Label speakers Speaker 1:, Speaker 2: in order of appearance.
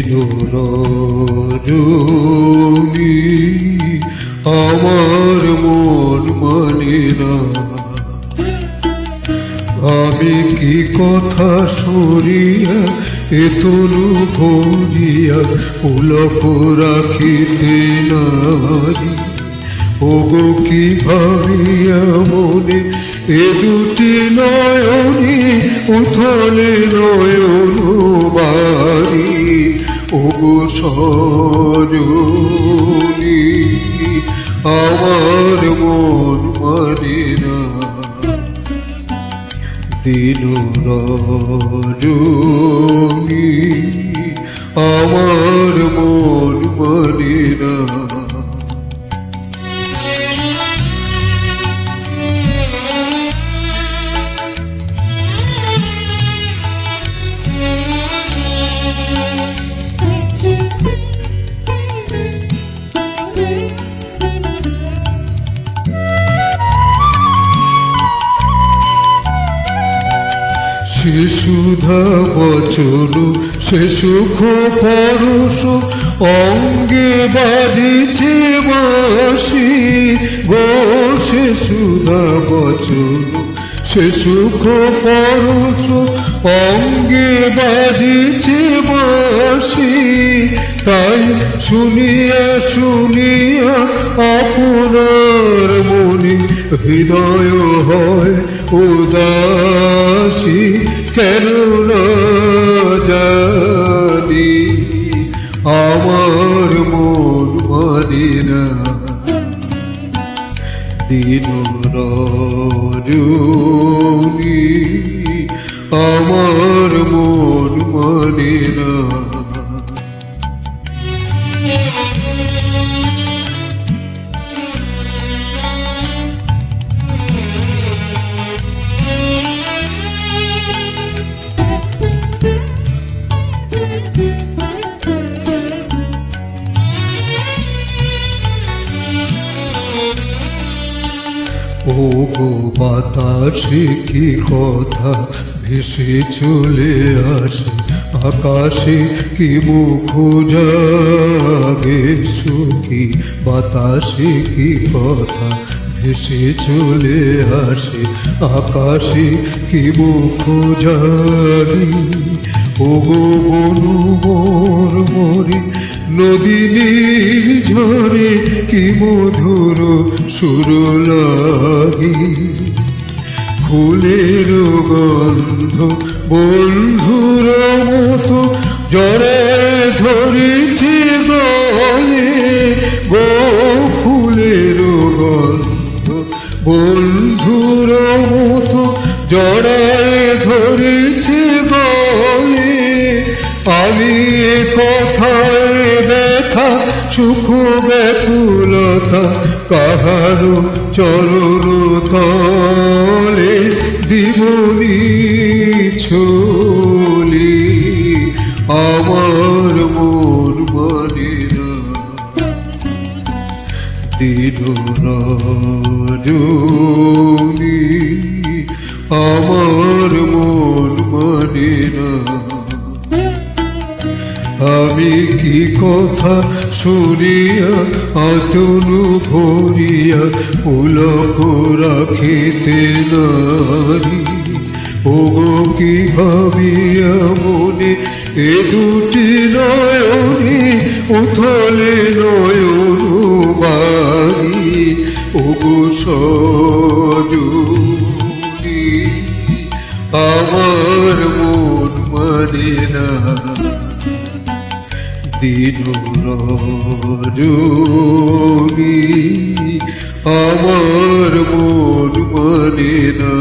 Speaker 1: দিন রজনী আমার মন মানে না। আমি কি কথা সরিয়া এ তনু ভরিয়া পুলক রাখিতে নারি। ওগো কি ভাবিয়া মনে এ দুটি নয়নে উথলে নয়ন বাড়ি। ওগো সজনী আমার মন মানে না। দিন রজনী আমার মন মানে না। সে সুধা বচন সে সুখ পরশ অঙ্গে বাজিছে বাঁশি গো। সে সুধা বচন সে সুখ পরশ অঙ্গে বাজিছে বাঁশি। তাই শুনিয়া শুনিয়া আপনার মনে হৃদয় হয় উদাসী। কেন না জানি আমার মন মানে না। দিন রজনী আমার মন মানে না। ওগো বাতাসে কি কথা ভেসে চলে আসে আকাশে কি মুখ জাগে সুখী। বাতাসে কি কথা ভেসে চলে আসে আকাশে কি মুখ জাগে। ওগো বনু মোর মোরে নদীর ঝরে কি মধুর সুর লাগে। ফুলের গন্ধ বন্ধুর মতো জড়ায় ধরেছে গলে গো। ফুলের গন্ধ বন্ধুর মতো জড়ায় ধরেছে গলে। আমি কথায় ব্যথা সুখ ব্যাকুলতা কাহারো চরণ তলে দিবনি ছলি। আমার মন মানে না। দিন রজনী আমার মন মানে না। আমি কি কথা শুনিয়া আতনু ভরিয়া পুলক রাখিতে নারি। ওগো কি ভাবিয়া মনে এ দুটি নয়নে উথলে নয়ন বাড়ি। ওগো সজনী আমার মন মানে না। দিন রজনী আমার মন মানে না।